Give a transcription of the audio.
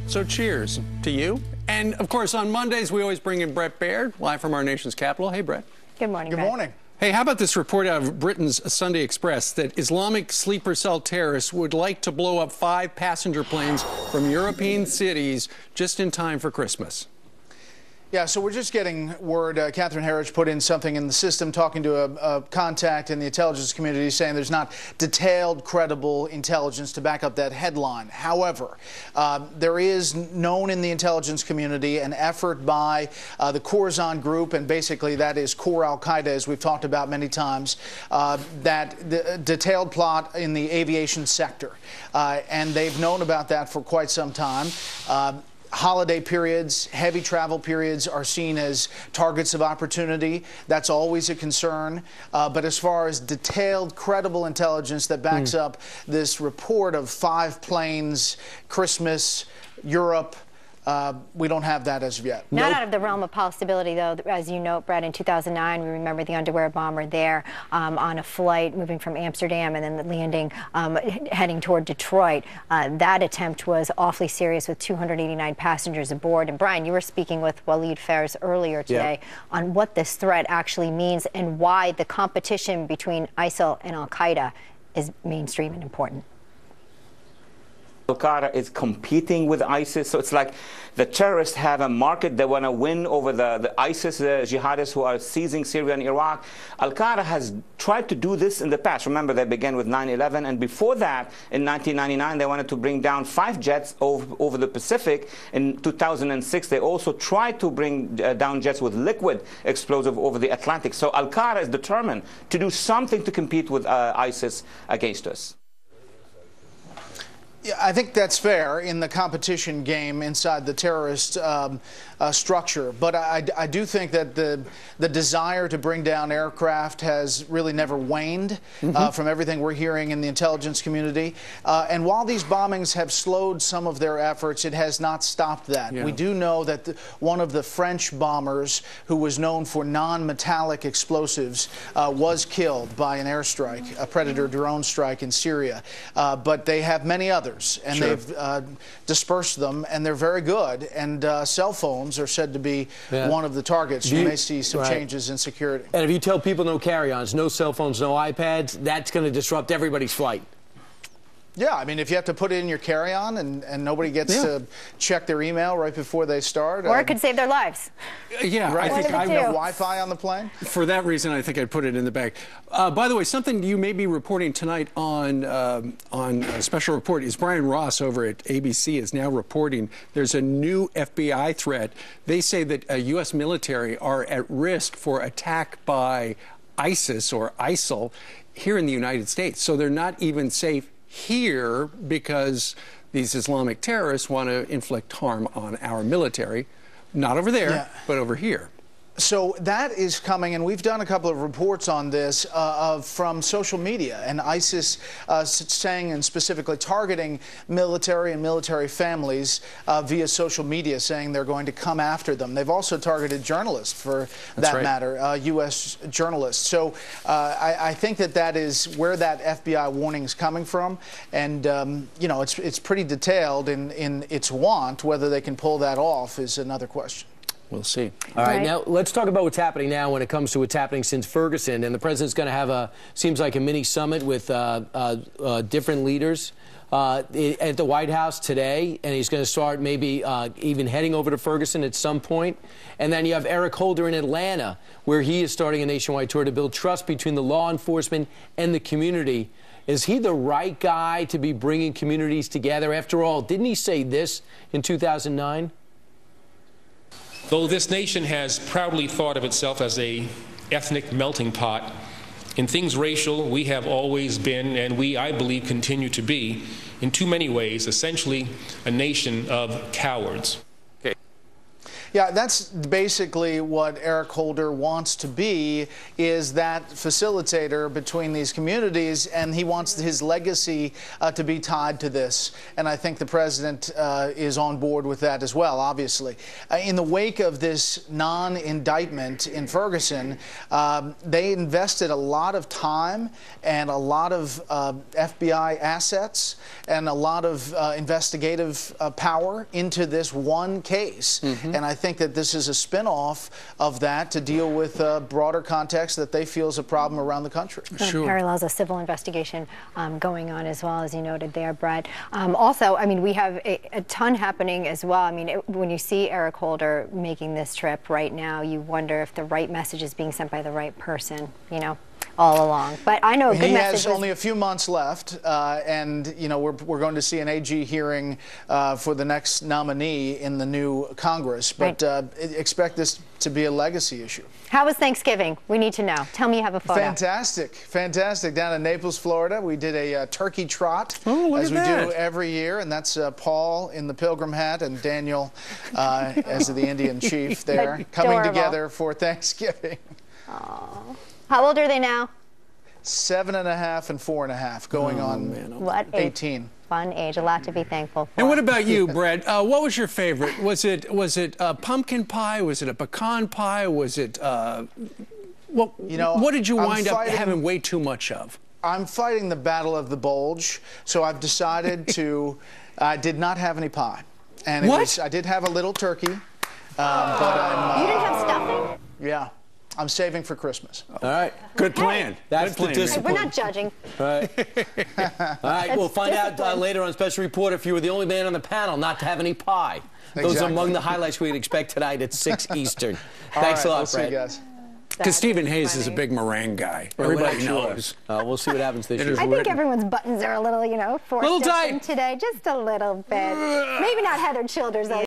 So cheers to you. And, of course, on Mondays, we always bring in Bret Bair, live from our nation's capital. Hey, Bret. Good morning, Good morning. Hey, how about this report out of Britain's Sunday Express that Islamic sleeper cell terrorists would like to blow up 5 passenger planes from European cities just in time for Christmas? Yeah, so we're just getting word. Catherine Herridge put in something in the system talking to a contact in the intelligence community saying there's not detailed, credible intelligence to back up that headline. However, there is known in the intelligence community an effort by the Khorasan group, and basically that is core al-Qaeda, as we've talked about many times, that the detailed plot in the aviation sector. And they've known about that for quite some time. Holiday periods, heavy travel periods are seen as targets of opportunity. That's always a concern. But as far as detailed, credible intelligence that backs up this report of 5 planes, Christmas, Europe, we don't have that as of yet. Not out of the realm of possibility, though. As you note, Brett, in 2009, we remember the underwear bomber there on a flight moving from Amsterdam and then landing, heading toward Detroit. That attempt was awfully serious with 289 passengers aboard. And, Brian, you were speaking with Waleed Fairs earlier today on what this threat actually means and why the competition between ISIL and al-Qaeda is mainstream and important. Al-Qaeda is competing with ISIS, so it's like the terrorists have a market. They want to win over the ISIS, the jihadists who are seizing Syria and Iraq. Al-Qaeda has tried to do this in the past. Remember, they began with 9/11, and before that, in 1999, they wanted to bring down 5 jets over the Pacific. In 2006, they also tried to bring down jets with liquid explosive over the Atlantic. So Al-Qaeda is determined to do something to compete with ISIS against us. Yeah, I think that's fair in the competition game inside the terrorist structure. But I do think that the desire to bring down aircraft has really never waned from everything we're hearing in the intelligence community. And while these bombings have slowed some of their efforts, it has not stopped that. Yeah. We do know that one of the French bombers, who was known for non-metallic explosives, was killed by an airstrike, a Predator drone strike in Syria. But they have many others. And they've dispersed them, and they're very good. And cell phones are said to be one of the targets. You may see some changes in security. And if you tell people no carry-ons, no cell phones, no iPads, that's going to disrupt everybody's flight. Yeah, I mean, if you have to put it in your carry-on and nobody gets to check their email right before they start. Or it could save their lives. Yeah, right. I think I have no Wi-Fi on the plane. For that reason, I think I'd put it in the bag. By the way, something you may be reporting tonight on a special report is Brian Ross over at ABC is now reporting there's a new FBI threat. They say that U.S. military are at risk for attack by ISIS or ISIL here in the United States. So they're not even safe here because these Islamic terrorists want to inflict harm on our military. Not over there, but over here. So that is coming, and we've done a couple of reports on this from social media, and ISIS saying and specifically targeting military and military families via social media, saying they're going to come after them. They've also targeted journalists, for that matter, U.S. journalists. So I think that is where that FBI warning is coming from, and you know, it's pretty detailed in its want. Whether they can pull that off is another question. We'll see. All right, now let's talk about what's happening now when it comes to what's happening since Ferguson. And the president's going to have seems like a mini summit with different leaders at the White House today. And he's going to start maybe even heading over to Ferguson at some point. And then you have Eric Holder in Atlanta, where he is starting a nationwide tour to build trust between the law enforcement and the community. Is he the right guy to be bringing communities together? After all, didn't he say this in 2009? Though this nation has proudly thought of itself as a ethnic melting pot, in things racial, we have always been, and we, I believe, continue to be, in too many ways, essentially a nation of cowards. Yeah, Yeah, that's basically what Eric Holder wants to be, is that facilitator between these communities, and he wants his legacy to be tied to this. And I think the president is on board with that as well, obviously. In the wake of this non-indictment in Ferguson, they invested a lot of time and a lot of FBI assets and a lot of investigative power into this one case. And I think that this is a spin-off of that to deal with a broader context that they feel is a problem around the country. Sure. Parallels a civil investigation going on as well, as you noted there, Brett. Also, I mean, we have a ton happening as well. I mean, when you see Eric Holder making this trip right now, you wonder if the right message is being sent by the right person, you know, all along. But I know a good message. He has only a few months left, and you know we're going to see an AG hearing for the next nominee in the new Congress. But expect this to be a legacy issue. How was Thanksgiving? We need to know. Tell me you have a photo. Fantastic, fantastic. Down in Naples, Florida, we did a turkey trot, as we do every year, and that's Paul in the pilgrim hat and Daniel as the Indian chief there, coming together for Thanksgiving. Aww. How old are they now? 7.5 and 4.5, going on what 18. Fun age, a lot to be thankful for. And what about you, Brett? What was your favorite? Was it pumpkin pie? Was it a pecan pie? Was it what? You know, what did you wind up having way too much of? I'm fighting the battle of the bulge, so I've decided to. I did not have any pie, and I did have a little turkey, but I'm. You didn't have stuffing? Yeah. I'm saving for Christmas. All right. Good plan. That's the discipline. We're not judging. All right. All right. We'll find out later on Special Report if you were the only man on the panel not to have any pie. Those are among the highlights we'd expect tonight at 6 Eastern. Thanks a lot, Brett. See you guys. Because Stephen Hayes is a big meringue guy. Everybody knows. We'll see what happens this year. I think everyone's buttons are a little, you know, forced tight today. Just a little bit. Maybe not Heather Childers, though.